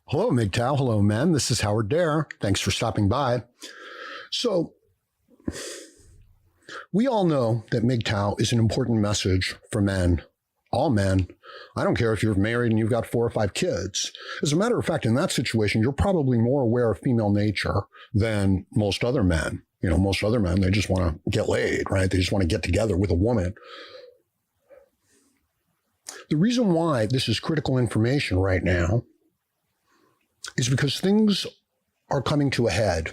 Hello, MGTOW. Hello, men. This is Howard Dare. Thanks for stopping by. So, we all know that MGTOW is an important message for men, all men. I don't care if you're married and you've got 4 or 5 kids. As a matter of fact, in that situation, you're probably more aware of female nature than most other men. You know, most other men, they just want to get laid, right? They just want to get together with a woman. The reason why this is critical information right now is because things are coming to a head.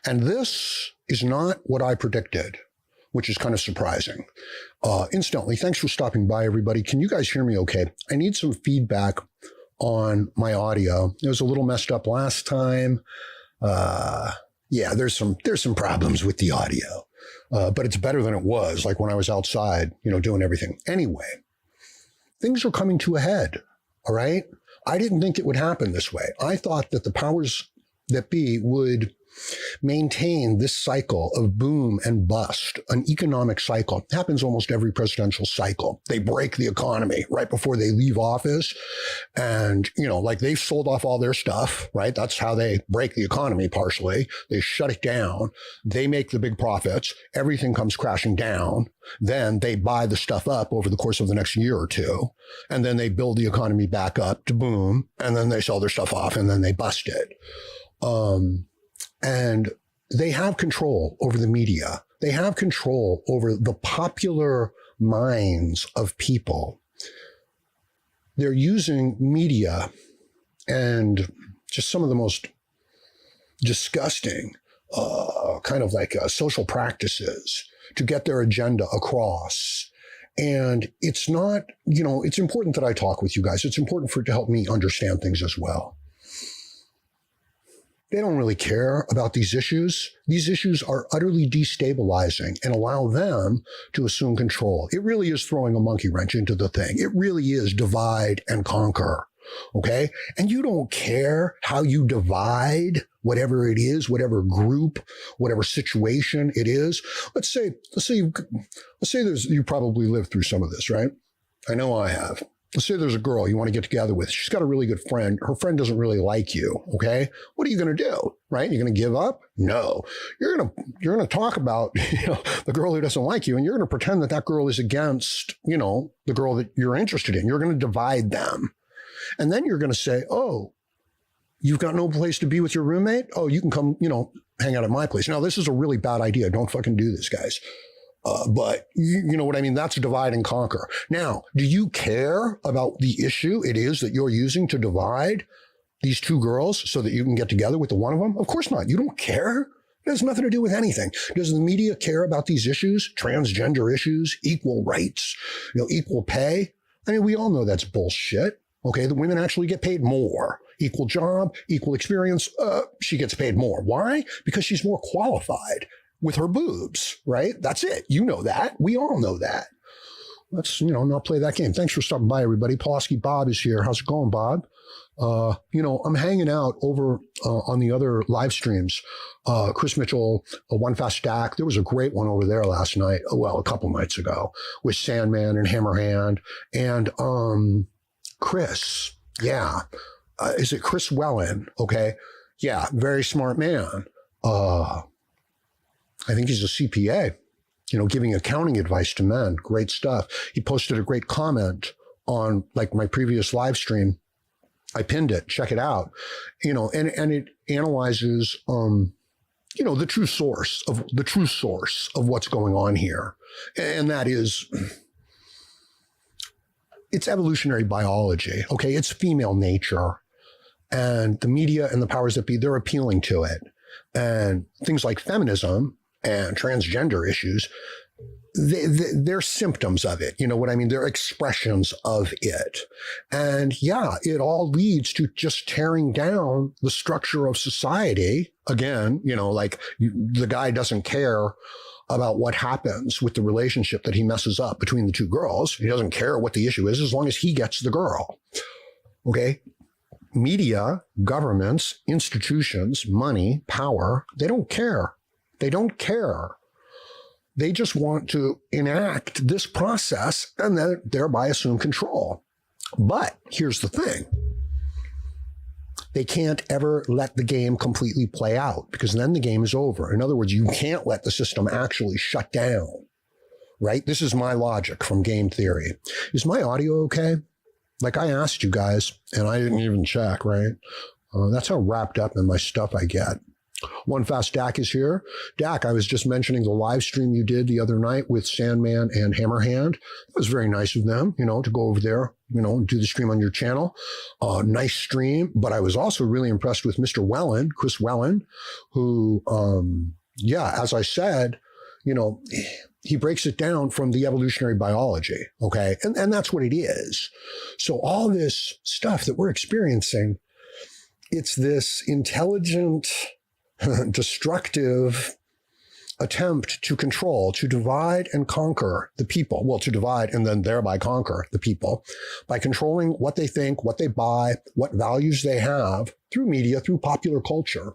And this is not what I predicted, which is kind of surprising. Incidentally, thanks for stopping by, everybody. Can you guys hear me okay? I need some feedback on my audio. It was a little messed up last time. Yeah, there's some problems with the audio, but it's better than it was, like when I was outside, doing everything. Anyway, things are coming to a head, all right? I didn't think it would happen this way. I thought that the powers that be would maintain this cycle of boom and bust, an economic cycle. It happens almost every presidential cycle. They break the economy right before they leave office. And, like they've sold off all their stuff, right? That's how they break the economy partially. They shut it down. They make the big profits. Everything comes crashing down. Then they buy the stuff up over the course of the next year or two. And then they build the economy back up to boom. And then they sell their stuff off and then they bust it. And they have control over the media. They have control over the popular minds of people. They're using media and just some of the most disgusting, kind of like social practices to get their agenda across. And it's not, it's important that I talk with you guys. It's important for it to help me understand things as well. They don't really care about these issues. These issues are utterly destabilizing and allow them to assume control. It really is throwing a monkey wrench into the thing. It really is divide and conquer. Okay. And you don't care how you divide whatever it is, whatever group, whatever situation it is. Let's say you probably lived through some of this, right? I know I have. Let's say there's a girl you want to get together with. She's got a really good friend. Her friend doesn't really like you. Okay. What are you going to do? Right? You're going to give up? No. You're going to talk about, the girl who doesn't like you, and you're going to pretend that girl is against, the girl that you're interested in. You're going to divide them. And then you're going to say, oh, you've got no place to be with your roommate? Oh, you can come, hang out at my place. Now, this is a really bad idea. Don't fucking do this, guys. But you know what I mean? That's divide and conquer. Now, do you care about the issue it is that you're using to divide these 2 girls so that you can get together with the one of them? Of course not. You don't care. It has nothing to do with anything. Does the media care about these issues? Transgender issues, equal rights, equal pay? I mean, we all know that's bullshit. Okay. The women actually get paid more. Equal job, equal experience. She gets paid more. Why? Because she's more qualified. With her boobs, right? That's it. You know that. We all know that. Let's, not play that game. Thanks for stopping by, everybody. Pulaski Bob is here. How's it going, Bob? I'm hanging out over on the other live streams. Chris Mitchell, One Fast Stack. There was a great one over there last night. Well, a couple nights ago with Sandman and Hammerhand and Chris. Yeah. Is it Chris Wellen? Okay. Yeah. Very smart man. I think he's a CPA, giving accounting advice to men. Great stuff. He posted a great comment on my previous live stream. I pinned it. Check it out. And it analyzes, the true source of what's going on here. And that is, it's evolutionary biology. Okay. It's female nature, and the media and the powers that be, they're appealing to it. And things like feminism and transgender issues, they're symptoms of it. You know what I mean? They're expressions of it. And yeah, it all leads to just tearing down the structure of society. Again, the guy doesn't care about what happens with the relationship that he messes up between the 2 girls. He doesn't care what the issue is as long as he gets the girl. Okay. Media, governments, institutions, money, power, they don't care. They don't care. They just want to enact this process and then thereby assume control. But here's the thing. They can't ever let the game completely play out because then the game is over. In other words, you can't let the system actually shut down, right? This is my logic from game theory. Is my audio okay? Like I asked you guys, and I didn't even check, right? That's how wrapped up in my stuff I get. One Fast Dak is here. Dak, I was just mentioning the live stream you did the other night with Sandman and Hammerhand. It was very nice of them, to go over there, and do the stream on your channel. Nice stream. But I was also really impressed with Mr. Wellen, Chris Wellen, who, as I said, he breaks it down from the evolutionary biology. Okay. And that's what it is. So all this stuff that we're experiencing, it's this intelligent, destructive attempt to control, to divide and conquer the people. Well, to divide and then thereby conquer the people by controlling what they think, what they buy, what values they have through media, through popular culture.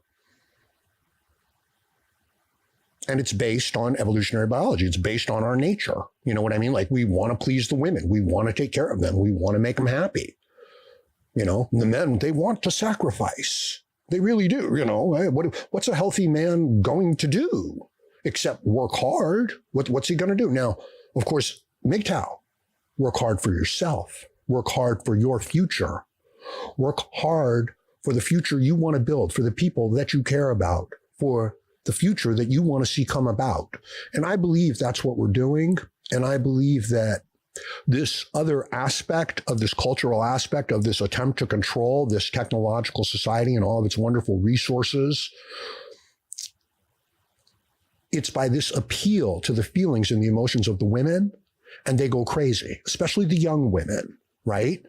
And it's based on evolutionary biology. It's based on our nature. You know what I mean? Like we want to please the women. We want to take care of them. We want to make them happy. The men, they want to sacrifice. They really do. What's a healthy man going to do except work hard? What's he going to do? Now, of course, MGTOW, work hard for yourself. Work hard for your future. Work hard for the future you want to build, for the people that you care about, for the future that you want to see come about. And I believe that's what we're doing. And I believe that this other aspect of this cultural aspect of this attempt to control this technological society and all of its wonderful resources, it's by this appeal to the feelings and the emotions of the women, and they go crazy, especially the young women, right?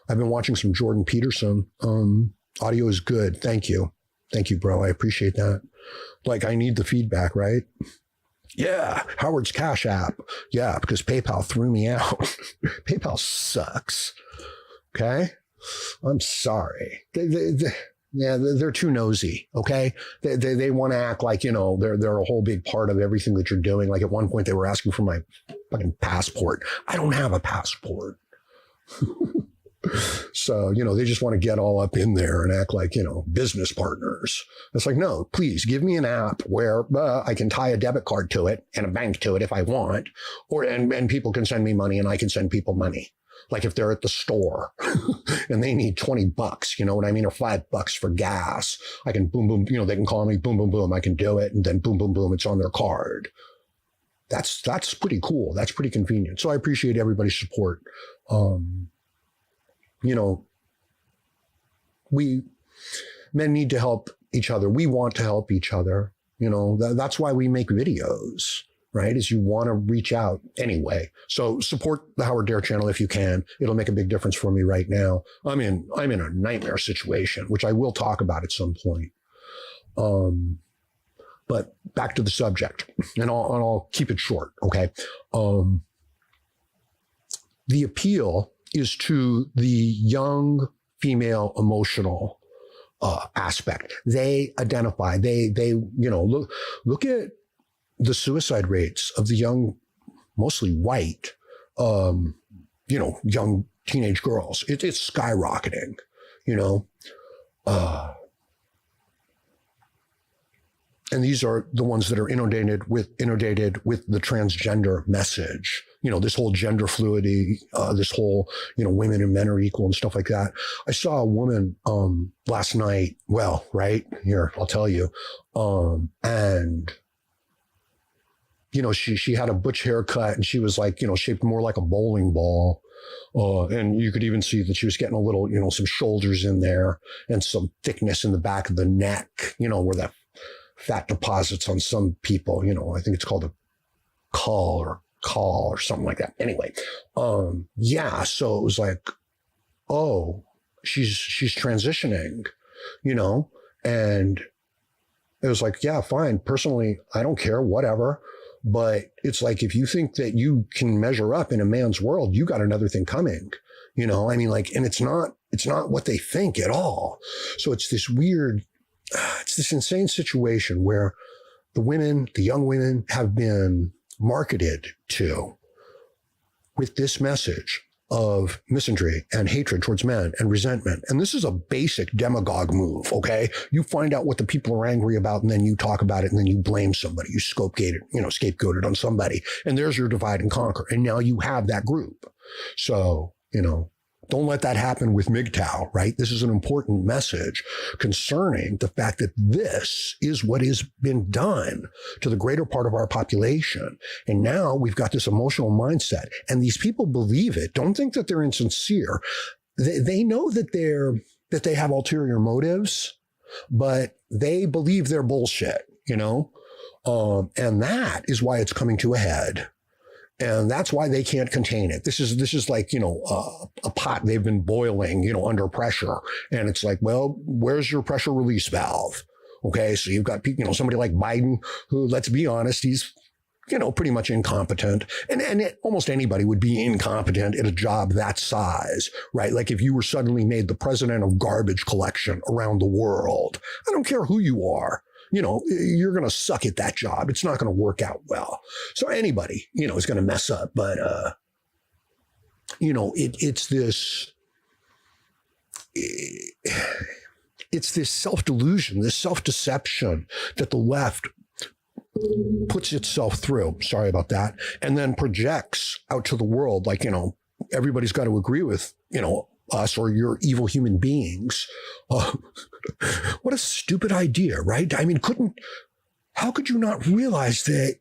I've been watching some Jordan Peterson. Audio is good. Thank you. Thank you, bro. I appreciate that. Like, I need the feedback, right? Yeah, Howard's Cash App. Yeah, because PayPal threw me out. PayPal sucks. Okay? I'm sorry. They're too nosy, okay? They want to act like, they're a whole big part of everything that you're doing. Like at one point they were asking for my fucking passport. I don't have a passport. So, they just want to get all up in there and act like, business partners. It's like, no, please give me an app where I can tie a debit card to it and a bank to it if I want, and people can send me money and I can send people money. Like if they're at the store and they need $20, you know what I mean? Or $5 for gas, I can boom, boom, they can call me, boom, boom, boom. I can do it. And then boom, boom, boom, it's on their card. That's pretty cool. That's pretty convenient. So I appreciate everybody's support. Men need to help each other. We want to help each other. That's why we make videos, right? Is you want to reach out anyway. So support the Howard Dare channel if you can. It'll make a big difference for me right now. I'm in a nightmare situation, which I will talk about at some point. But back to the subject, and I'll keep it short. Okay. The appeal is to the young female emotional aspect. They identify, they look at the suicide rates of the young, mostly white, young teenage girls. It's skyrocketing, and these are the ones that are inundated with the transgender message. This whole gender fluidity, this whole, women and men are equal and stuff like that. I saw a woman last night. Well, right here, I'll tell you. And she had a butch haircut and she was like, shaped more like a bowling ball. And you could even see that she was getting a little, some shoulders in there and some thickness in the back of the neck, where that fat deposits on some people, I think it's called a call or something like that. Anyway, so it was like, oh, she's transitioning, and it was like, yeah, fine. Personally, I don't care, whatever. But it's like, if you think that you can measure up in a man's world, you got another thing coming, and it's not what they think at all. So it's this weird, it's this insane situation where the young women have been marketed to with this message. of misandry and hatred towards men and resentment. And this is a basic demagogue move, okay? You find out what the people are angry about, and then you talk about it, and then you blame somebody. You scapegoat it on somebody. And there's your divide and conquer. And now you have that group. So, don't let that happen with MGTOW, right? This is an important message concerning the fact that this is what has been done to the greater part of our population. And now we've got this emotional mindset, and these people believe it. Don't think that they're insincere. They know that they have ulterior motives, but they believe they're bullshit, and that is why it's coming to a head. And that's why they can't contain it. This is like, a pot they've been boiling, under pressure. And it's like, well, where's your pressure release valve? Okay. So you've got, somebody like Biden, who, let's be honest, he's, pretty much incompetent. And almost anybody would be incompetent at a job that size, right? Like if you were suddenly made the president of garbage collection around the world, I don't care who you are. You're going to suck at that job. It's not going to work out well. So anybody, is going to mess up. But, it's this self-delusion, this self-deception that the left puts itself through. Sorry about that. And then projects out to the world like, everybody's got to agree with, us or you're evil human beings. What a stupid idea, right? I mean, how could you not realize that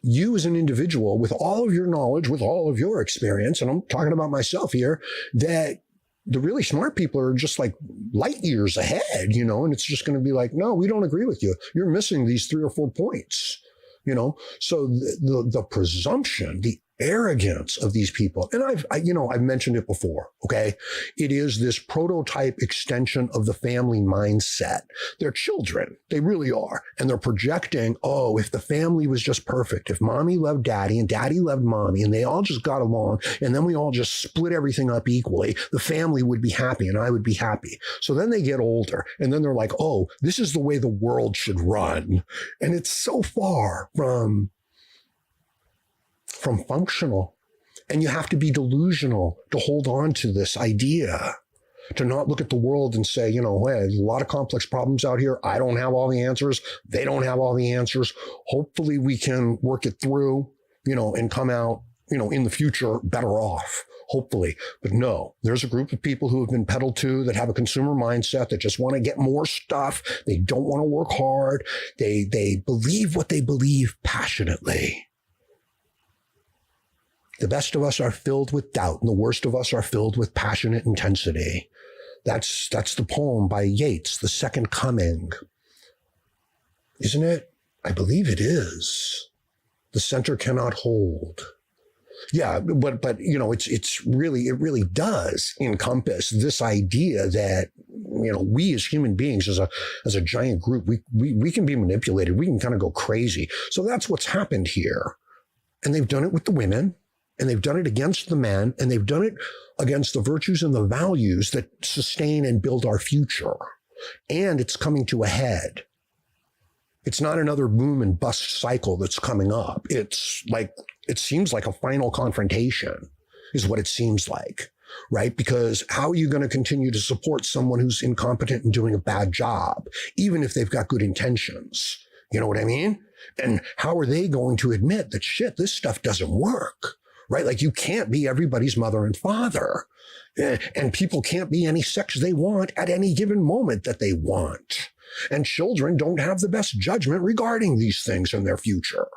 you as an individual, with all of your knowledge, with all of your experience, and I'm talking about myself here, that the really smart people are just like light years ahead, and it's just going to be like, no, we don't agree with you. You're missing these 3 or 4 points, So the presumption, the arrogance of these people. And I've mentioned it before. Okay. It is this prototype extension of the family mindset. They're children. They really are. And they're projecting, oh, if the family was just perfect, if mommy loved daddy and daddy loved mommy and they all just got along and then we all just split everything up equally, the family would be happy and I would be happy. So then they get older and then they're like, oh, this is the way the world should run. And it's so far from functional. And you have to be delusional to hold on to this idea, to not look at the world and say, hey, there's a lot of complex problems out here. I don't have all the answers. They don't have all the answers. Hopefully we can work it through, and come out, in the future better off. Hopefully. But no, there's a group of people who have been peddled to that have a consumer mindset that just want to get more stuff. They don't want to work hard. They believe what they believe passionately. The best of us are filled with doubt, and the worst of us are filled with passionate intensity. That's the poem by Yeats, The Second Coming. Isn't it? I believe it is. The center cannot hold. Yeah, but it really does encompass this idea that, we as human beings, as a giant group, we can be manipulated. We can kind of go crazy. So that's what's happened here. And they've done it with the women. And they've done it against the men, and they've done it against the virtues and the values that sustain and build our future. And it's coming to a head. It's not another boom and bust cycle that's coming up. It seems like a final confrontation is what it seems like, right? Because how are you going to continue to support someone who's incompetent and doing a bad job, even if they've got good intentions? You know what I mean? And how are they going to admit that, shit, this stuff doesn't work? Right? Like you can't be everybody's mother and father, and people can't be any sex they want at any given moment that they want. And children don't have the best judgment regarding these things in their future.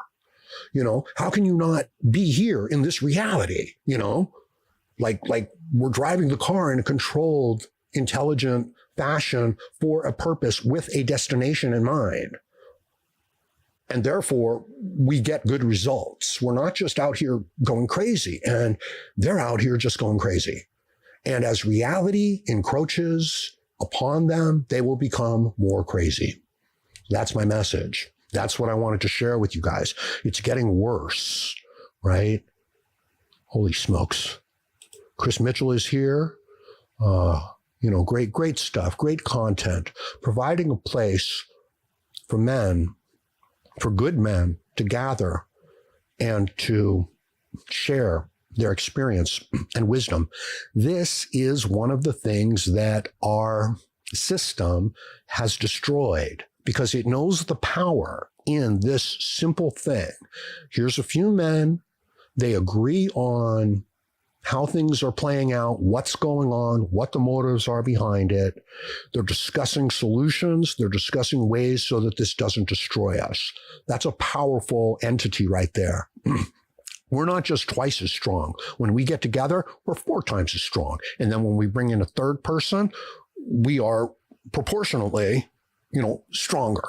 How can you not be here in this reality? Like we're driving the car in a controlled, intelligent fashion for a purpose with a destination in mind. And therefore, we get good results. We're not just out here going crazy, and they're out here just going crazy. And as reality encroaches upon them, they will become more crazy. That's my message. That's what I wanted to share with you guys. It's getting worse, right? Holy smokes. Chris Mitchell is here. Great stuff, great content, providing a place for men, for good men to gather and to share their experience and wisdom. This is one of the things that our system has destroyed because it knows the power in this simple thing. Here's a few men. They agree on how things are playing out, what's going on, what the motives are behind it. They're discussing solutions. They're discussing ways so that this doesn't destroy us. That's a powerful entity right there. We're not just twice as strong. When we get together, we're 4 times as strong. And then when we bring in a third person, we are proportionately, stronger.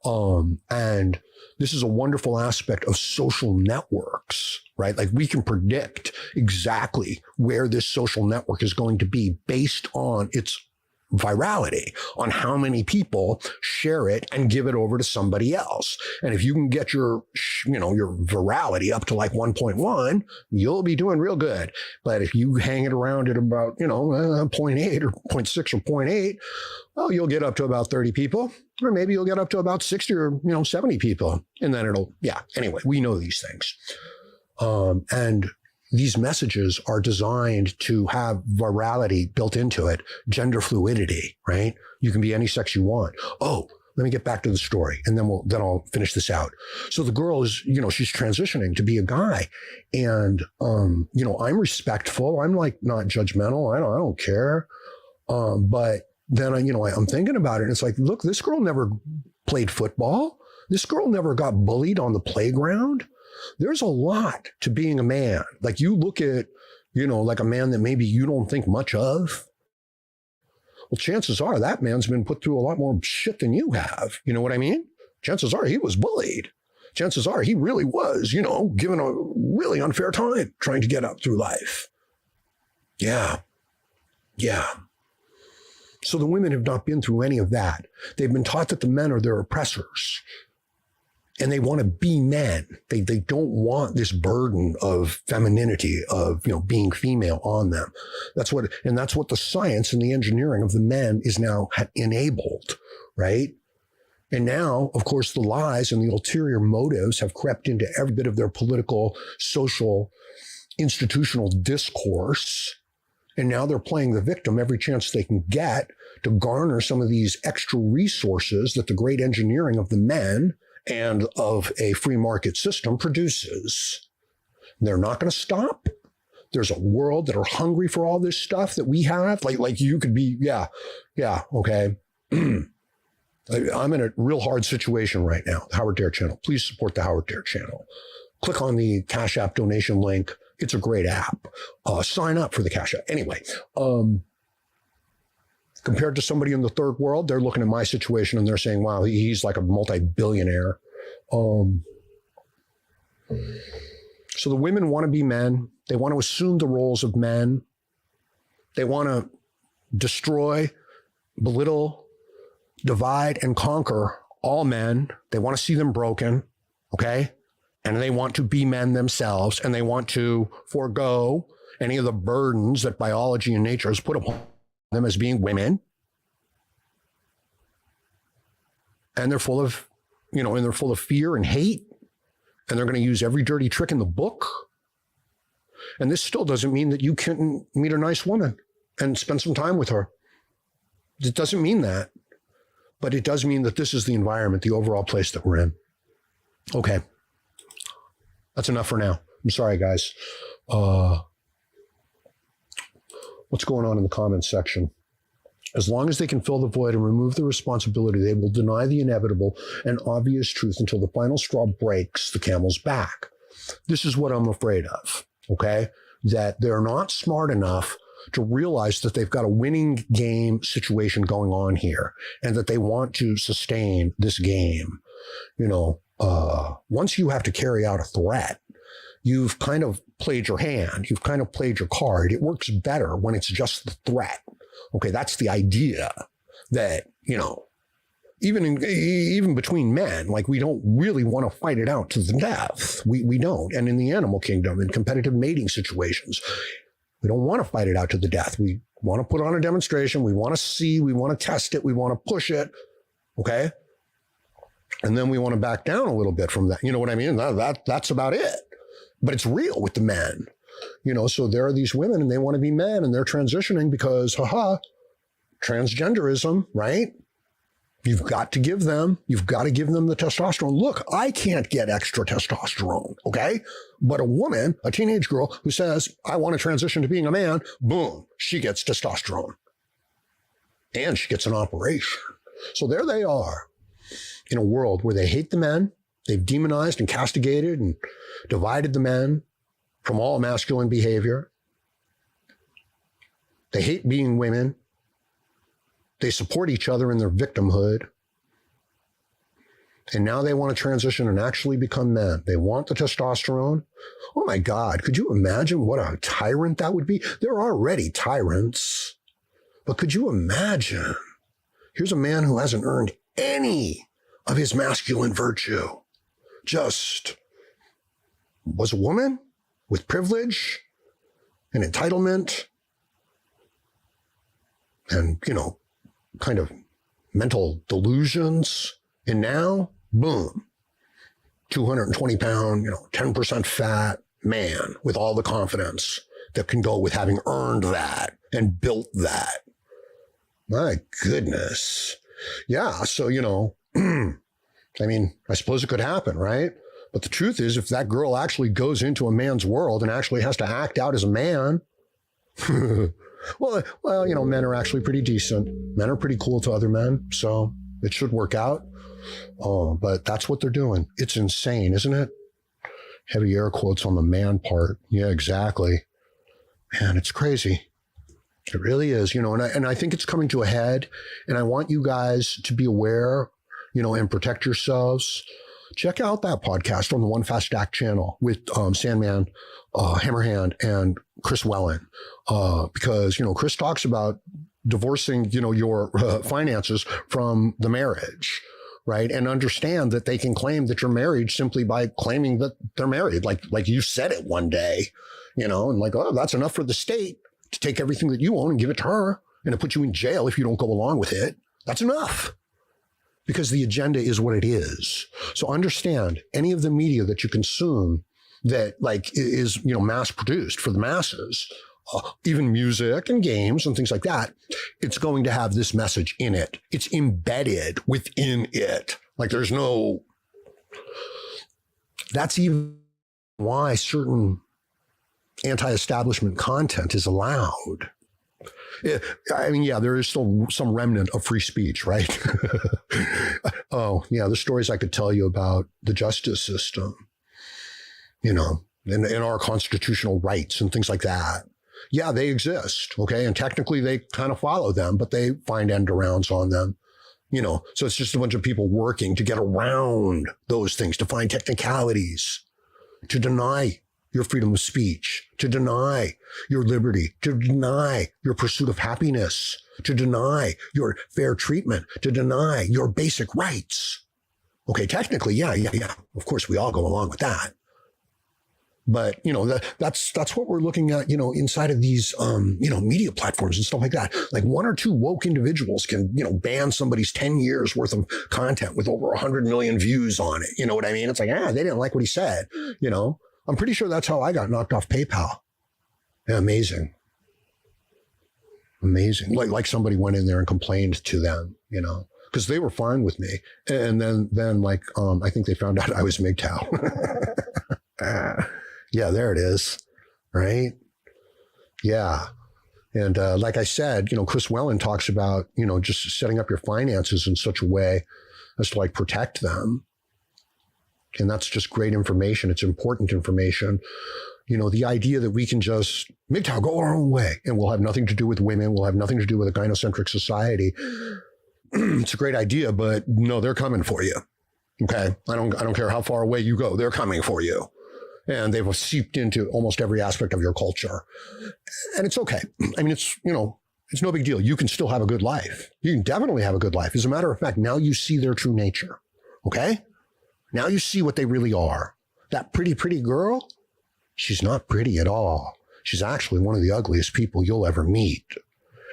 And this is a wonderful aspect of social networks, right? Like we can predict exactly where this social network is going to be based on its virality, on how many people share it and give it over to somebody else. And if you can get your virality up to like 1.1, you'll be doing real good. But if you hang it around at about, 0.8 or 0.6 or 0.8, well, you'll get up to about 30 people, or maybe you'll get up to about 60 or, 70 people. And then anyway, we know these things. And these messages are designed to have virality built into it, gender fluidity, right? You can be any sex you want. Oh, let me get back to the story, and then I'll finish this out. So the girl is, she's transitioning to be a guy, and I'm respectful. I'm like not judgmental. I don't care. But then I'm thinking about it, and it's like, look, this girl never played football. This girl never got bullied on the playground. There's a lot to being a man. Like you look at, like a man that maybe you don't think much of. Well, chances are that man's been put through a lot more shit than you have. You know what I mean? Chances are he was bullied. Chances are he really was, given a really unfair time trying to get up through life. Yeah. So the women have not been through any of that. They've been taught that the men are their oppressors. And they want to be men. They don't want this burden of femininity, of being female on them. That's what the science and the engineering of the men is now enabled, right? And now, of course, the lies and the ulterior motives have crept into every bit of their political, social, institutional discourse. And now they're playing the victim every chance they can get to garner some of these extra resources that the great engineering of the men and of a free market system produces. They're not going to stop. There's a world that are hungry for all this stuff that we have. Like you could be, okay. I'm in a real hard situation right now. The Howard Dare channel. Please support the Howard Dare channel. Click on the CashApp donation link. It's a great app. Sign up for the CashApp. Anyway, compared to somebody in the third world, they're looking at my situation and they're saying, wow, he's like a multi-billionaire. So the women want to be men. They want to assume the roles of men. They want to destroy, belittle, divide, and conquer all men. They want to see them broken, okay? And they want to be men themselves, and they want to forego any of the burdens that biology and nature has put upon them as being women. And they're full of, fear and hate. And they're going to use every dirty trick in the book. And this still doesn't mean that you can't meet a nice woman and spend some time with her. It doesn't mean that. But it does mean that this is the environment, the overall place that we're in. Okay. That's enough for now. I'm sorry, guys. What's going on in the comments section? As long as they can fill the void and remove the responsibility, they will deny the inevitable and obvious truth until the final straw breaks the camel's back. This is what I'm afraid of, okay? That they're not smart enough to realize that they've got a winning game situation going on here and that they want to sustain this game. Once you have to carry out a threat, you've kind of played your hand. You've kind of played your card. It works better when it's just the threat. Okay, that's the idea that, even between men, like we don't really want to fight it out to the death. We don't. And in the animal kingdom, in competitive mating situations, we don't want to fight it out to the death. We want to put on a demonstration. We want to see, we want to test it. We want to push it. Okay. And then we want to back down a little bit from that. You know what I mean? That's about it. But it's real with the men. So there are these women and they want to be men and they're transitioning because, transgenderism, right? You've got to give them the testosterone. Look, I can't get extra testosterone, okay? But a woman, a teenage girl who says, I want to transition to being a man, boom, she gets testosterone. And she gets an operation. So there they are in a world where they hate the men. They've demonized and castigated and divided the men from all masculine behavior. They hate being women. They support each other in their victimhood. And now they want to transition and actually become men. They want the testosterone. Oh my God, could you imagine what a tyrant that would be? They're already tyrants. But could you imagine? Here's a man who hasn't earned any of his masculine virtue. Just was a woman with privilege and entitlement and, kind of mental delusions. And now, boom, 220 pound, 10% fat man with all the confidence that can go with having earned that and built that. My goodness. Yeah. So, I suppose it could happen, right? But the truth is, if that girl actually goes into a man's world and actually has to act out as a man, well, men are actually pretty decent. Men are pretty cool to other men, so it should work out. But that's what they're doing. It's insane, isn't it? Heavy air quotes on the man part. Yeah, exactly. Man, it's crazy. It really is, and I think it's coming to a head. And I want you guys to be aware, and protect yourselves. Check out that podcast on the One Fast Act channel with Sandman, Hammerhand, and Chris Wellen. Because, Chris talks about divorcing, your finances from the marriage, right? And understand that they can claim that you're married simply by claiming that they're married. Like you said it one day, and that's enough for the state to take everything that you own and give it to her and to put you in jail if you don't go along with it. That's enough. Because the agenda is what it is. So understand, any of the media that you consume that is, mass produced for the masses, even music and games and things like that, it's going to have this message in it. It's embedded within it. That's even why certain anti-establishment content is allowed. There is still some remnant of free speech, right? Oh, yeah, the stories I could tell you about the justice system, and our constitutional rights and things like that. Yeah, they exist, okay? And technically they kind of follow them, but they find end arounds on them, So it's just a bunch of people working to get around those things, to find technicalities, to deny your freedom of speech, to deny your liberty, to deny your pursuit of happiness, to deny your fair treatment, to deny your basic rights. Okay, technically, yeah. Of course, we all go along with that. But, that's what we're looking at, inside of these, media platforms and stuff like that. Like one or two woke individuals can, ban somebody's 10 years worth of content with over 100 million views on it. You know what I mean? It's like, they didn't like what he said, I'm pretty sure that's how I got knocked off PayPal. Yeah, amazing. Like somebody went in there and complained to them, because they were fine with me. And then I think they found out I was MGTOW. Yeah, there it is. Right. Yeah. And like I said, Chris Wellen talks about, just setting up your finances in such a way as to protect them. And that's just great information. It's important information. The idea that we can just MGTOW, go our own way and we'll have nothing to do with women. We'll have nothing to do with a gynocentric society. It's a great idea, but no, they're coming for you. Okay. I don't care how far away you go. They're coming for you. And they've seeped into almost every aspect of your culture. And it's okay. It's no big deal. You can still have a good life. You can definitely have a good life. As a matter of fact, now you see their true nature. Okay. Now you see what they really are. That pretty girl, she's not pretty at all. She's actually one of the ugliest people you'll ever meet.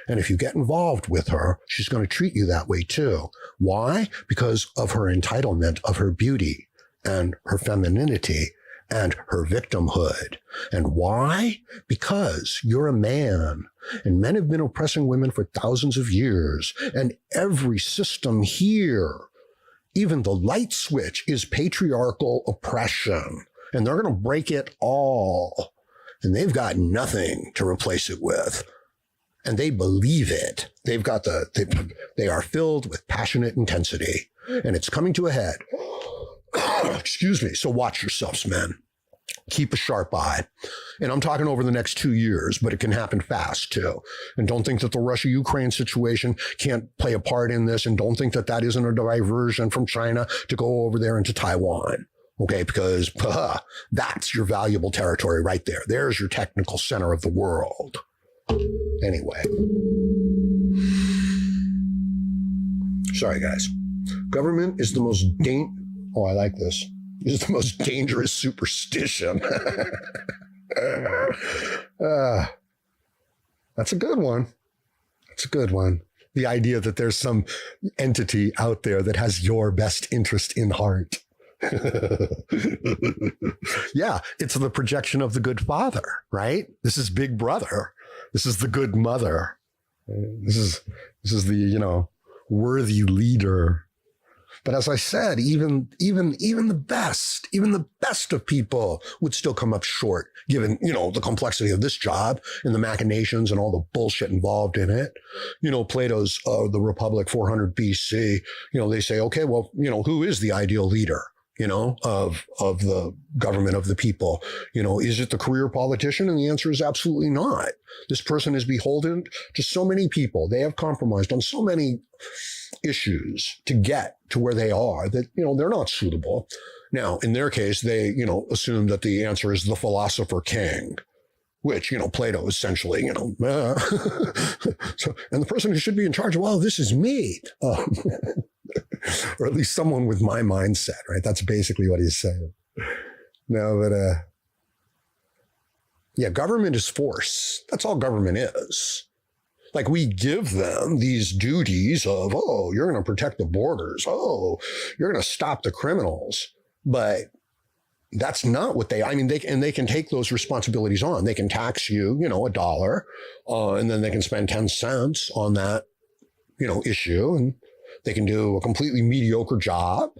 And if you get involved with her, she's going to treat you that way too. Why? Because of her entitlement of her beauty and her femininity and her victimhood. And why? Because you're a man, and men have been oppressing women for thousands of years, and every system here, even the light switch, is patriarchal oppression, and they're going to break it all, and they've got nothing to replace it with. And they believe it. They've got they are filled with passionate intensity, and it's coming to a head. Excuse me. So watch yourselves, men. Keep a sharp eye. And I'm talking over the next 2 years, but it can happen fast too. And don't think that the Russia-Ukraine situation can't play a part in this. And don't think that that isn't a diversion from China to go over there into Taiwan. Okay, because that's your valuable territory right there. There's your technical center of the world. Anyway. Sorry, guys. Government is the most I like this. Is the most dangerous superstition. That's a good one. That's a good one. The idea that there's some entity out there that has your best interest in heart. Yeah, it's the projection of the good father, right? This is Big Brother. This is the good mother. This is the, worthy leader. But as I said, even the best of people would still come up short, given, the complexity of this job and the machinations and all the bullshit involved in it. Plato's The Republic 400 BC, they say, okay, well, who is the ideal leader, of the government of the people? Is it the career politician? And the answer is absolutely not. This person is beholden to so many people. They have compromised on so many issues to get to where they are that, they're not suitable. Now, in their case, they, assume that the answer is the philosopher king, which, Plato essentially, so, and the person who should be in charge, well, this is me. Or at least someone with my mindset, right? That's basically what he's saying. No, but, yeah, government is force. That's all government is. Like, we give them these duties of, you're going to protect the borders. You're going to stop the criminals. But that's not what they can take those responsibilities on. They can tax you, $1, and then they can spend 10 cents on that, issue. And they can do a completely mediocre job.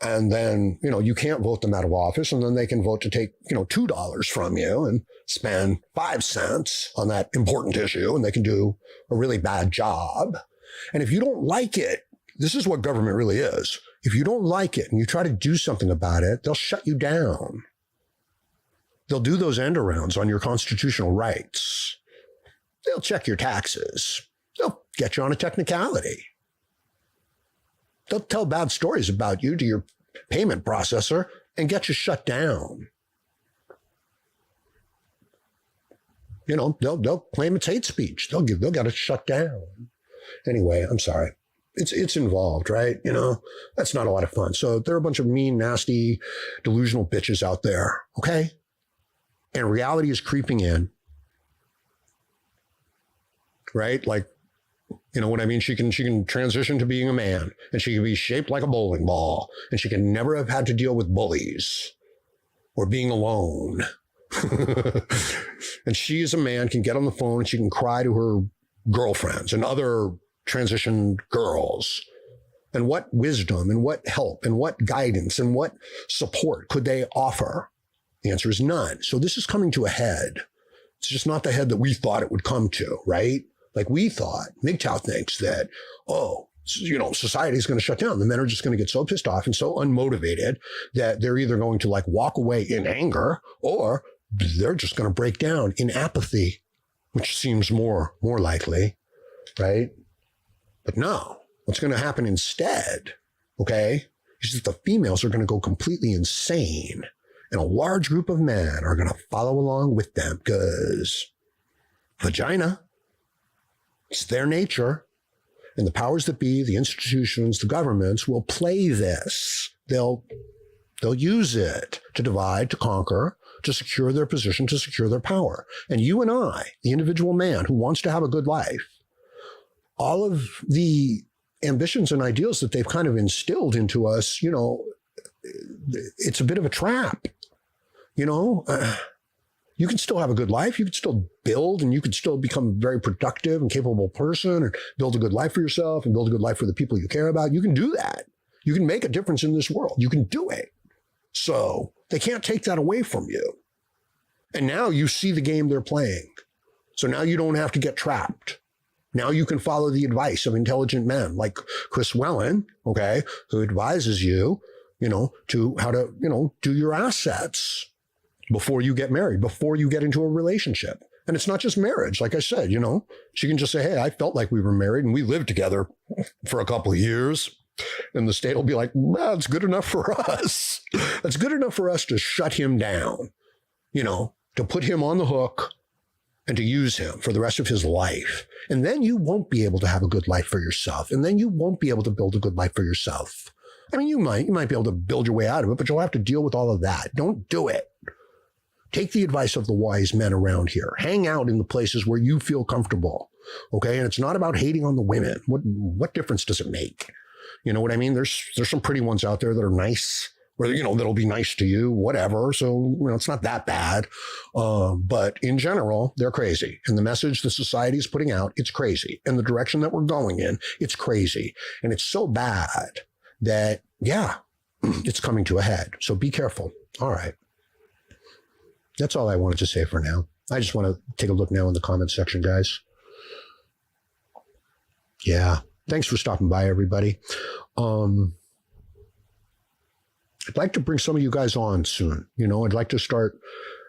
And then, you can't vote them out of office. And then they can vote to take, $2 from you and spend 5 cents on that important issue. And they can do a really bad job. And if you don't like it, this is what government really is. If you don't like it and you try to do something about it, they'll shut you down. They'll do those end arounds on your constitutional rights. They'll check your taxes. They'll get you on a technicality. They'll tell bad stories about you to your payment processor and get you shut down. They'll claim it's hate speech. They'll get it shut down. Anyway, I'm sorry. It's involved, right? That's not a lot of fun. So there are a bunch of mean, nasty, delusional bitches out there. Okay. And reality is creeping in. Right? Like, what I mean? She can transition to being a man, and she can be shaped like a bowling ball, and she can never have had to deal with bullies or being alone. And she as a man can get on the phone and she can cry to her girlfriends and other transitioned girls. And what wisdom and what help and what guidance and what support could they offer? The answer is none. So this is coming to a head. It's just not the head that we thought it would come to, right? Like we thought, MGTOW thinks that, society is going to shut down. The men are just going to get so pissed off and so unmotivated that they're either going to walk away in anger or they're just going to break down in apathy, which seems more likely, right? But no, what's going to happen instead, okay, is that the females are going to go completely insane and a large group of men are going to follow along with them because vagina, it's their nature. And the powers that be, the institutions, the governments will play this. They'll use it to divide, to conquer, to secure their position, to secure their power. And you and I, the individual man who wants to have a good life, all of the ambitions and ideals that they've kind of instilled into us, it's a bit of a trap. you know, you can still have a good life. You can still build, and you can still become a very productive and capable person and build a good life for yourself and build a good life for the people you care about. You can do that. You can make a difference in this world. You can do it. So they can't take that away from you. And now you see the game they're playing. So now you don't have to get trapped. Now you can follow the advice of intelligent men like Chris Wellen, okay, who advises you, you know, to how to, you know, do your assets before you get married, before you get into a relationship. And it's not just marriage. Like I said, you know, she can just say, hey, I felt like we were married and we lived together for a couple of years. And the state will be like, well, it's good enough for us. It's good enough for us to shut him down, you know, to put him on the hook and to use him for the rest of his life. And then you won't be able to have a good life for yourself. And then you won't be able to build a good life for yourself. I mean, you might be able to build your way out of it, but you'll have to deal with all of that. Don't do it. Take the advice of the wise men around here. Hang out in the places where you feel comfortable. Okay. And it's not about hating on the women. What difference does it make? You know what I mean? There's some pretty ones out there that are nice, or, you know, that'll be nice to you, whatever. So, you know, it's not that bad. But in general, they're crazy. And the message the society is putting out, it's crazy. And the direction that we're going in, it's crazy. And it's so bad that, yeah, it's coming to a head. So be careful. All right. That's all I wanted to say for now. I just want to take a look now in the comment section, guys. Yeah. Thanks for stopping by, everybody. I'd like to bring some of you guys on soon. You know, I'd like to start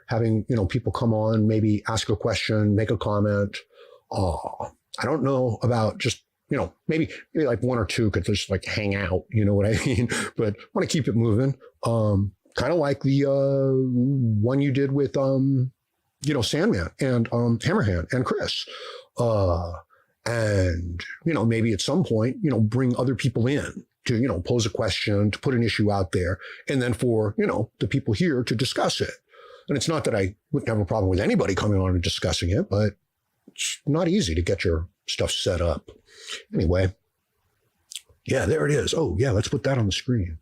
having, you know, people come on, maybe ask a question, make a comment. I don't know about just, you know, maybe like one or two could just like hang out, you know what I mean? But I want to keep it moving. Kind of like the one you did with, you know, Sandman and Hammerhand and Chris. And, you know, maybe at some point, you know, bring other people in to, you know, pose a question, to put an issue out there, and then for, you know, the people here to discuss it. And it's not that I wouldn't have a problem with anybody coming on and discussing it, but it's not easy to get your stuff set up. Anyway, yeah, there it is. Oh, yeah, let's put that on the screen.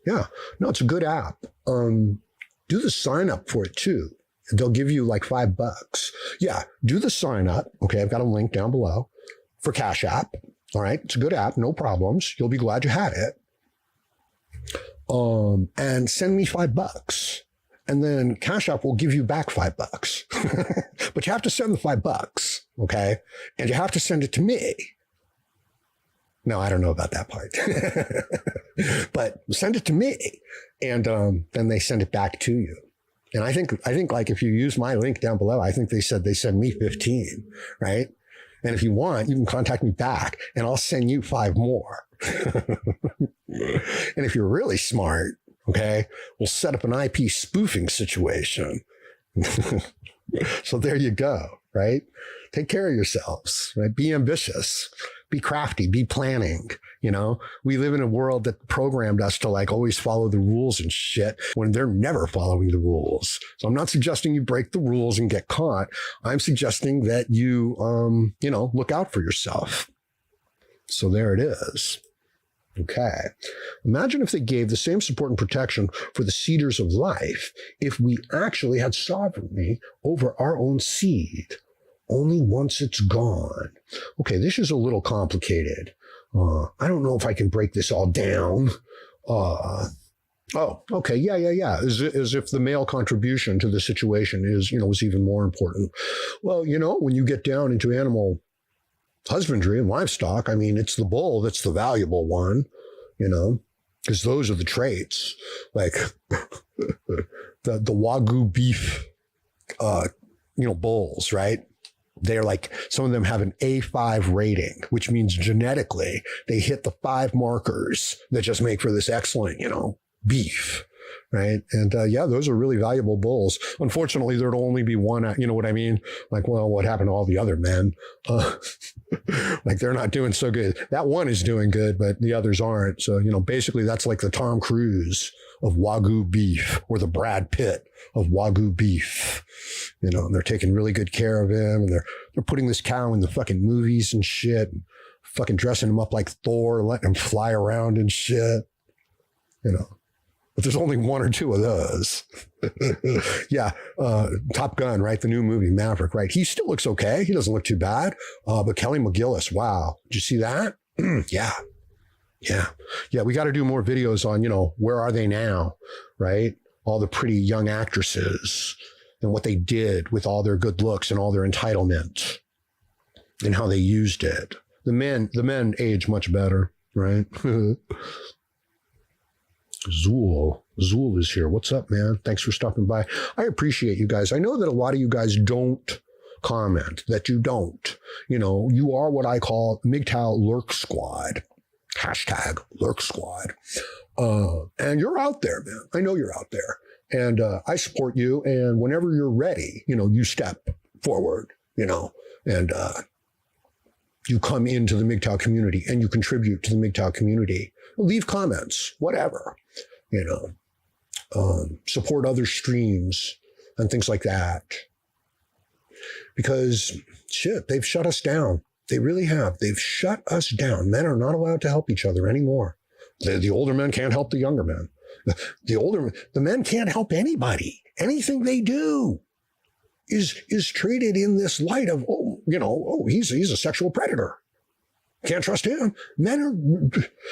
Yeah, no, it's a good app. Do the sign up for it too. They'll give you like $5. Yeah, do the sign up. Okay, I've got a link down below for CashApp. All right, it's a good app, no problems. You'll be glad you had it. And send me $5. And then CashApp will give you back $5. But you have to send the $5, okay? And you have to send it to me. No, I don't know about that part. But send it to me. And then they send it back to you. And I think like if you use my link down below, I think they said they send me 15, right? And if you want, you can contact me back and I'll send you 5 more. And if you're really smart, okay, we'll set up an IP spoofing situation. So there you go, right? Take care of yourselves, right? Be ambitious, be crafty, be planning. You know, we live in a world that programmed us to like always follow the rules and shit when they're never following the rules. So I'm not suggesting you break the rules and get caught. I'm suggesting that you, you know, look out for yourself. So there it is. Okay. Imagine if they gave the same support and protection for the seeders of life if we actually had sovereignty over our own seed. Only once it's gone. Okay, this is a little complicated. I don't know if I can break this all down. Oh, okay, yeah. As if the male contribution to the situation is, you know, is even more important. Well, you know, when you get down into animal husbandry and livestock, I mean, it's the bull that's the valuable one, you know, because those are the traits. Like the Wagyu beef, you know, bulls, right? They're like, some of them have an A5 rating, which means genetically they hit the 5 markers that just make for this excellent, you know, beef, right? And yeah, those are really valuable bulls. Unfortunately, there'd only be one, you know what I mean? Like, well, what happened to all the other men? Like, they're not doing so good. That one is doing good, but the others aren't. So, you know, basically that's like the Tom Cruise of Wagyu beef, or the Brad Pitt of Wagyu beef. You know, and they're taking really good care of him, and they're putting this cow in the fucking movies and shit, and fucking dressing him up like Thor, letting him fly around and shit. You know, but there's only one or two of those. Yeah. Top Gun, right? The new movie, Maverick, right? He still looks okay. He doesn't look too bad. But Kelly McGillis, wow. Did you see that? Yeah. Yeah. Yeah. We got to do more videos on, where are they now? Right? All the pretty young actresses and what they did with all their good looks and all their entitlement and how they used it. The men age much better, right? Zool is here. What's up, man? Thanks for stopping by. I appreciate you guys. I know that a lot of you guys don't comment, that you don't. You are what I call MGTOW Lurk Squad. Hashtag Lurk Squad. And you're out there, man. I know you're out there. And I support you. And whenever you're ready, you step forward, and you come into the MGTOW community and you contribute to the MGTOW community. Leave comments, whatever, support other streams and things like that. Because shit, they've shut us down. They really have. They've shut us down. Men are not allowed to help each other anymore. The older men can't help the younger men. The men can't help anybody. Anything they do is treated in this light of, he's a sexual predator. Can't trust him.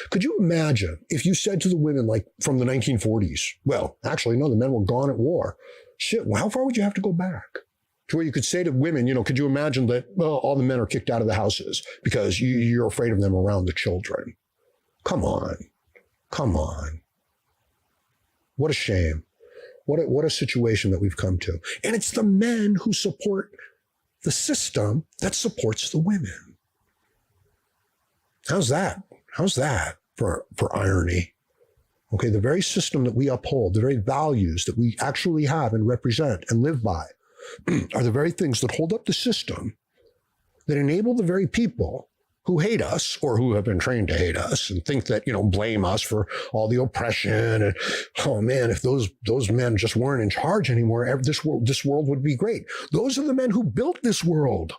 Could you imagine if you said to the women, like from the 1940s, well, actually, no, the men were gone at war. Shit, well, how far would you have to go back? To where you could say to women, could you imagine that, well, all the men are kicked out of the houses because you're afraid of them around the children? Come on. What a shame. What a situation that we've come to. And it's the men who support the system that supports the women. How's that? How's that for irony? Okay, the very system that we uphold, the very values that we actually have and represent and live by are the very things that hold up the system that enable the very people who hate us or who have been trained to hate us and think that, blame us for all the oppression. And, oh man, if those men just weren't in charge anymore, this world would be great. Those are the men who built this world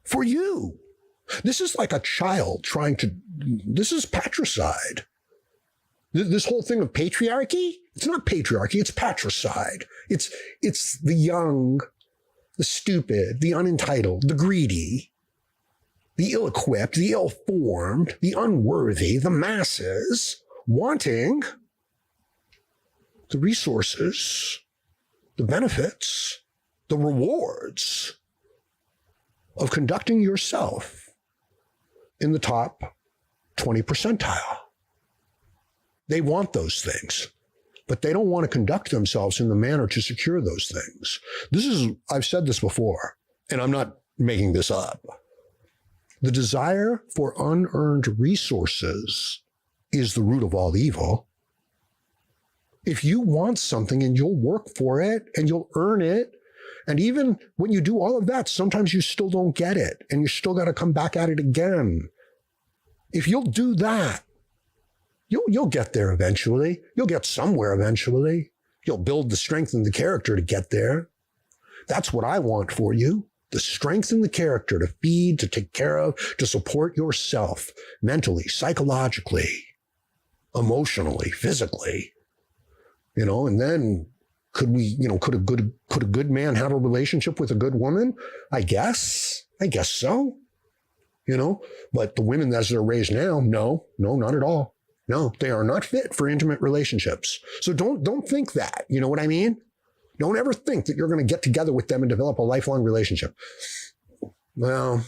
for you. This is like a child this is patricide. This whole thing of patriarchy, it's not patriarchy, it's patricide. It's the young, the stupid, the unentitled, the greedy, the ill-equipped, the ill-formed, the unworthy, the masses wanting the resources, the benefits, the rewards of conducting yourself in the top 20 percentile. They want those things, but they don't want to conduct themselves in the manner to secure those things. I've said this before, and I'm not making this up. The desire for unearned resources is the root of all evil. If you want something and you'll work for it and you'll earn it, and even when you do all of that, sometimes you still don't get it and you still got to come back at it again. If you'll do that, you'll get there eventually. You'll get somewhere eventually. You'll build the strength and the character to get there. That's what I want for you. The strength and the character to feed, to take care of, to support yourself mentally, psychologically, emotionally, physically, and then could a good man have a relationship with a good woman? I guess so, but the women as they're raised now, no, not at all. No, they are not fit for intimate relationships. So don't think that, you know what I mean? Don't ever think that you're going to get together with them and develop a lifelong relationship. Well,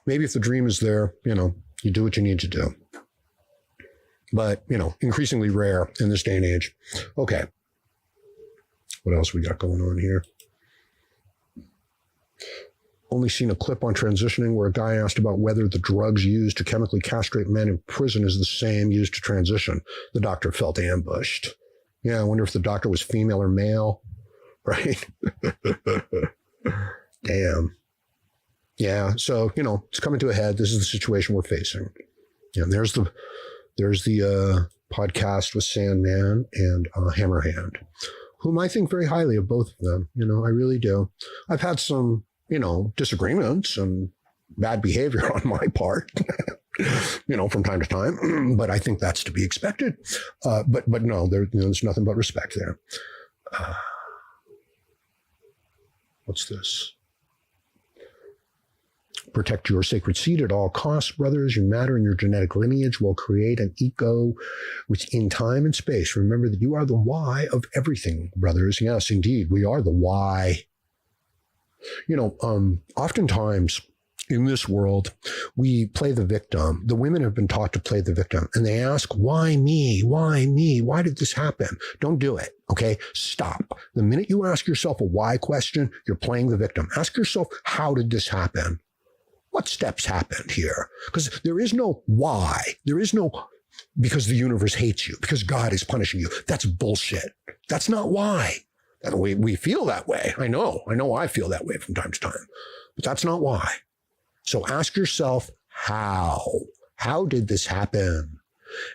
maybe if the dream is there, you do what you need to do. But, increasingly rare in this day and age. Okay. What else we got going on here? Only seen a clip on transitioning where a guy asked about whether the drugs used to chemically castrate men in prison is the same used to transition. The doctor felt ambushed. Yeah, I wonder if the doctor was female or male, right? Damn. Yeah, so, it's coming to a head. This is the situation we're facing. And there's the podcast with Sandman and Hammerhand, whom I think very highly of both of them. I really do. I've had some, disagreements and bad behavior on my part. from time to time. But I think that's to be expected. But no, there's nothing but respect there. What's this? Protect your sacred seed at all costs, brothers. Your matter and your genetic lineage will create an ego which in time and space. Remember that you are the why of everything, brothers. Yes, indeed, we are the why. Oftentimes in this world, we play the victim. The women have been taught to play the victim, and they ask, why me? Why me? Why did this happen? Don't do it. Okay, stop. The minute you ask yourself a why question, you're playing the victim. Ask yourself, how did this happen? What steps happened here? Because there is no why. There is no because the universe hates you, because God is punishing you. That's bullshit. That's not why. We feel that way. I know I feel that way from time to time, but that's not why. So ask yourself, how? How did this happen?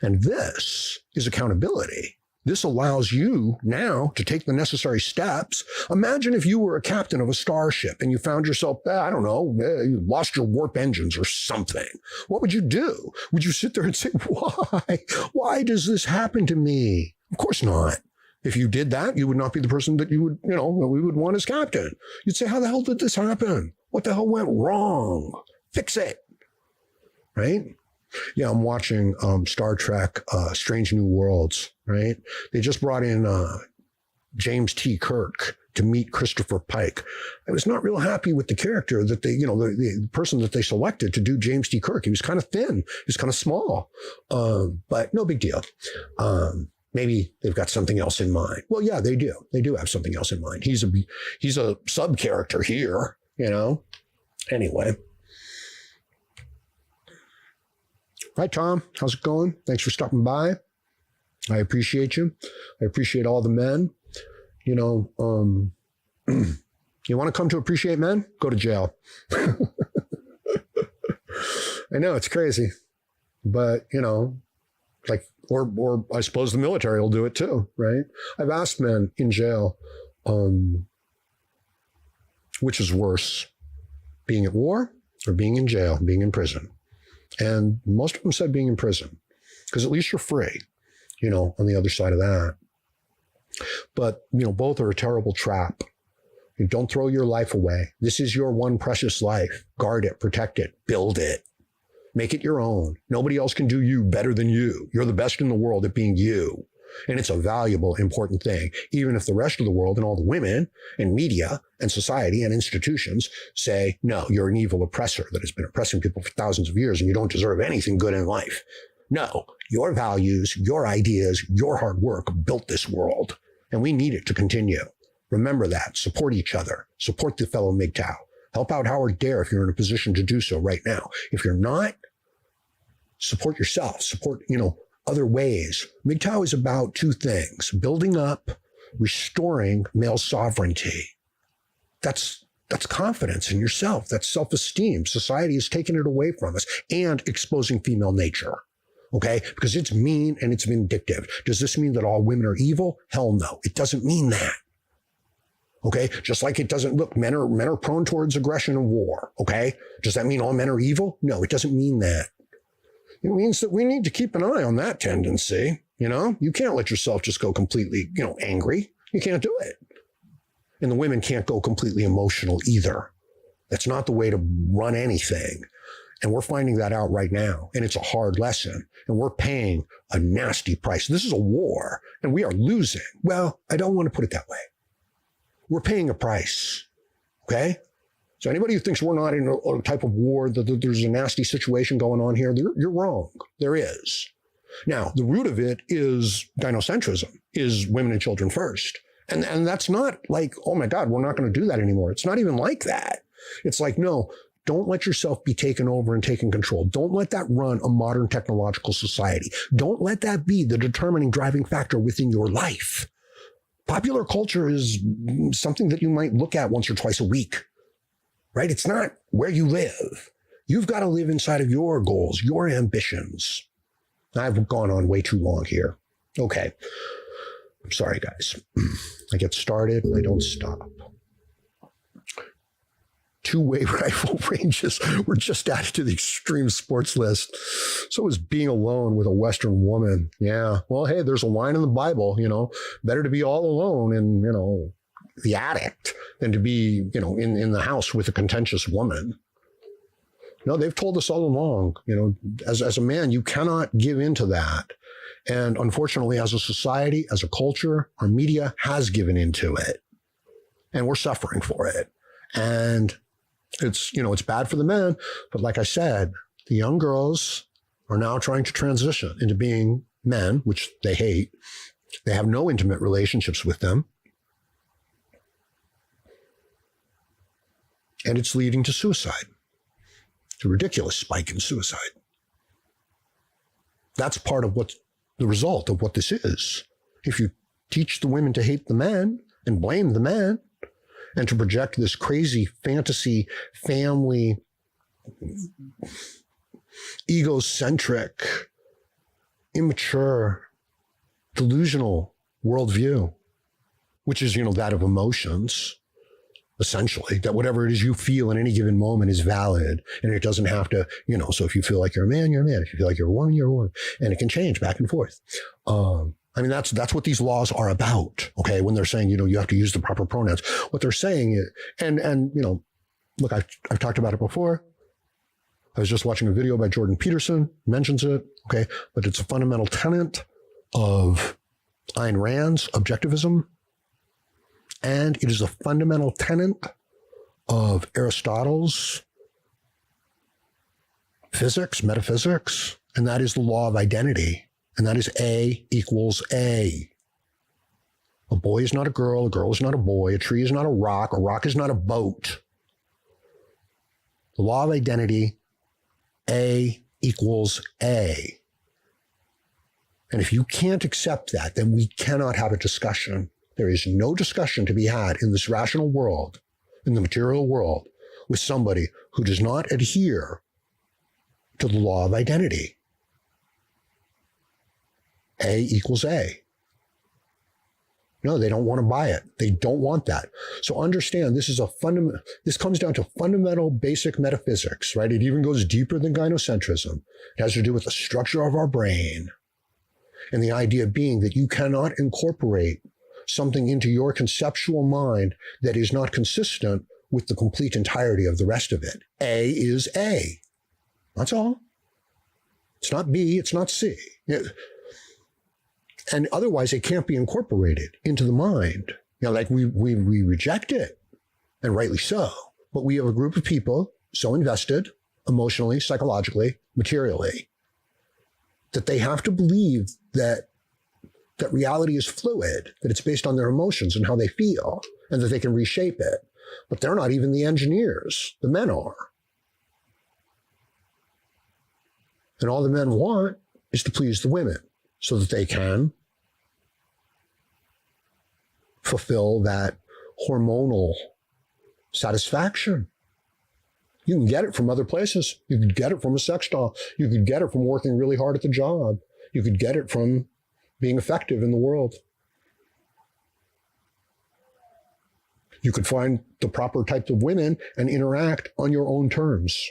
And this is accountability. This allows you now to take the necessary steps. Imagine if you were a captain of a starship and you found yourself, you lost your warp engines or something. What would you do? Would you sit there and say, why? Why does this happen to me? Of course not. If you did that, you would not be the person that we would want as captain. You'd say, how the hell did this happen? What the hell went wrong? Fix it. Right? Yeah, I'm watching Star Trek, Strange New Worlds, right? They just brought in James T. Kirk to meet Christopher Pike. I was not real happy with the character that they, the person that they selected to do James T. Kirk. He was kind of thin. He was kind of small, but no big deal. Maybe they've got something else in mind. Well, yeah, they do. They do have something else in mind. He's a sub character here, Anyway. Hi, Tom. How's it going? Thanks for stopping by. I appreciate you. I appreciate all the men. You want to come to appreciate men? Go to jail. I know it's crazy, but or I suppose the military will do it too, right? I've asked men in jail, which is worse, being at war or being in jail, being in prison. And most of them said being in prison, because at least you're free, on the other side of that. But, both are a terrible trap. You don't throw your life away. This is your one precious life. Guard it, protect it, build it, make it your own. Nobody else can do you better than you. You're the best in the world at being you. And it's a valuable, important thing, even if the rest of the world and all the women and media and society and institutions say, no, you're an evil oppressor that has been oppressing people for thousands of years and you don't deserve anything good in life. No, your values, your ideas, your hard work built this world, and we need it to continue. Remember that. Support each other. Support the fellow MGTOW. Help out Howard Dare if you're in a position to do so right now. If you're not, support yourself. Support, other ways. MGTOW is about two things: building up, restoring male sovereignty. That's confidence in yourself. That's self-esteem. Society has taken it away from us, and exposing female nature. Okay? Because it's mean and it's vindictive. Does this mean that all women are evil? Hell no. It doesn't mean that. Okay? Just like it doesn't look, men are prone towards aggression and war. Okay? Does that mean all men are evil? No, it doesn't mean that. It means that we need to keep an eye on that tendency. You can't let yourself just go completely, angry. You can't do it. And the women can't go completely emotional either. That's not the way to run anything. And we're finding that out right now. And it's a hard lesson. And we're paying a nasty price. This is a war, and we are losing. Well, I don't want to put it that way. We're paying a price. Okay? So anybody who thinks we're not in a type of war, that there's a nasty situation going on here, you're wrong. There is. Now, the root of it is gynocentrism, is women and children first. And that's not like, oh my God, we're not going to do that anymore. It's not even like that. It's like, no, don't let yourself be taken over and taken control. Don't let that run a modern technological society. Don't let that be the determining driving factor within your life. Popular culture is something that you might look at once or twice a week. Right? It's not where you live. You've got to live inside of your goals, your ambitions. I've gone on way too long here. Okay. I'm sorry, guys. I get started and I don't stop. two-way rifle ranges were just added to the extreme sports list. So was being alone with a Western woman. Yeah. Well, hey, there's a line in the Bible, better to be all alone in, the attic than to be, in the house with a contentious woman. No, they've told us all along, as a man, you cannot give into that. And unfortunately, as a society, as a culture, our media has given into it. And we're suffering for it. And it's bad for the men. But like I said, the young girls are now trying to transition into being men, which they hate. They have no intimate relationships with them. And it's leading to suicide. It's a ridiculous spike in suicide. That's part of what's the result of what this is. If you teach the women to hate the men and blame the men and to project this crazy fantasy, family, egocentric, immature, delusional worldview, which is, that of emotions, essentially, that whatever it is you feel in any given moment is valid. And it doesn't have to, so if you feel like you're a man, you're a man. If you feel like you're a woman, you're a woman. And it can change back and forth. That's what these laws are about. Okay. When they're saying, you have to use the proper pronouns, what they're saying is, and look, I've talked about it before. I was just watching a video by Jordan Peterson, mentions it. Okay. But it's a fundamental tenet of Ayn Rand's objectivism. And it is a fundamental tenet of Aristotle's physics, metaphysics, and that is the law of identity. And that is A equals A. A boy is not a girl is not a boy, a tree is not a rock is not a boat. The law of identity, A equals A. And if you can't accept that, then we cannot have a discussion. There is no discussion to be had in this rational world, in the material world, with somebody who does not adhere to the law of identity. A equals A. No, they don't want to buy it. They don't want that. So understand, this comes down to fundamental basic metaphysics, right? It even goes deeper than gynocentrism. It has to do with the structure of our brain. And the idea being that you cannot incorporate something into your conceptual mind that is not consistent with the complete entirety of the rest of it. A is A. That's all. It's not B, it's not C. And otherwise, it can't be incorporated into the mind. Like we reject it, and rightly so. But we have a group of people so invested emotionally, psychologically, materially, that they have to believe that reality is fluid, that it's based on their emotions and how they feel, and that they can reshape it. But they're not even the engineers. The men are. And all the men want is to please the women so that they can fulfill that hormonal satisfaction. You can get it from other places. You could get it from a sex doll. You could get it from working really hard at the job. You could get it from being effective in the world. You could find the proper types of women and interact on your own terms.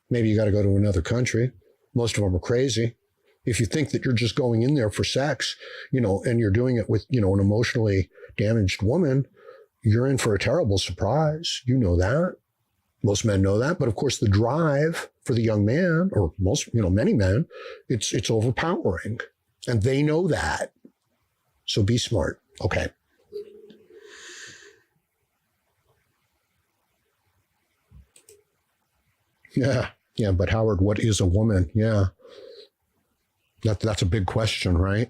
Maybe you got to go to another country. Most of them are crazy. If you think that you're just going in there for sex, and you're doing it with, an emotionally damaged woman, you're in for a terrible surprise. You know that. Most men know that. But of course, the drive for the young man, or many men, it's overpowering. And they know that. So be smart. Okay. Yeah. Yeah. But Howard, what is a woman? Yeah. That's a big question, right?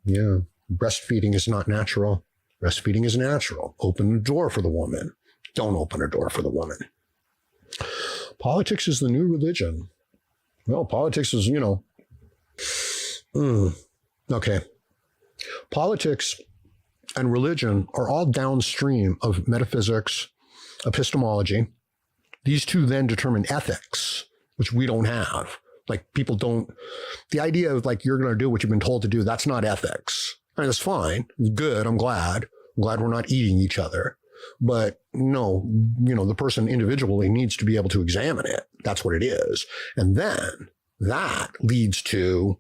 Yeah. Breastfeeding is not natural. Breastfeeding is natural. Open the door for the woman. Don't open a door for the woman. Politics is the new religion. Well, politics is, okay. Politics and religion are all downstream of metaphysics, epistemology. These two then determine ethics, which we don't have. Like people don't, the idea of like, you're going to do what you've been told to do, that's not ethics. I mean, that's fine. It's good. I'm glad. I'm glad we're not eating each other. but no, the person individually needs to be able to examine it. That's what it is. And then that leads to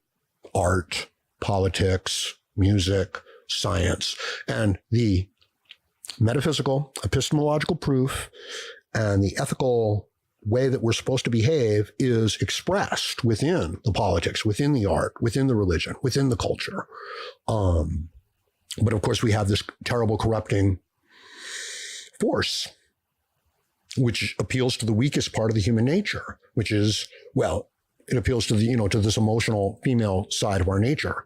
art, politics, music, science, and the metaphysical, epistemological proof and the ethical way that we're supposed to behave is expressed within the politics, within the art, within the religion, within the culture. But of course, we have this terrible corrupting force, which appeals to the weakest part of the human nature, which is, well, it appeals to to this emotional female side of our nature,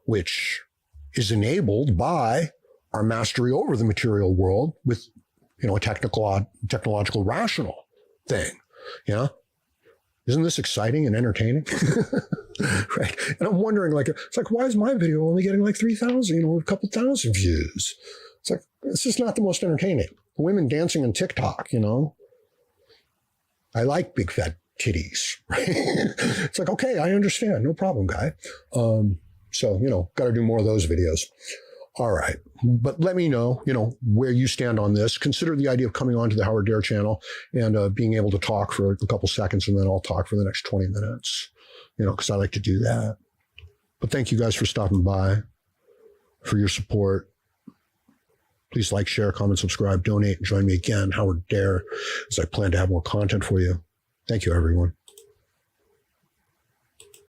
which is enabled by our mastery over the material world with, a technological rational thing. Isn't this exciting and entertaining? Right. And I'm wondering, it's like, why is my video only getting like 3,000, a couple thousand views? It's like, it's just not the most entertaining. Women dancing on TikTok, I like big fat titties, right? It's like, okay, I understand. No problem, guy. So, got to do more of those videos. All right. But let me know, where you stand on this. Consider the idea of coming on to the Howard Dare channel and being able to talk for a couple seconds, and then I'll talk for the next 20 minutes, because I like to do that. But thank you guys for stopping by, for your support. Please like, share, comment, subscribe, donate, and join me again, Howard Dare, as I plan to have more content for you. Thank you, everyone.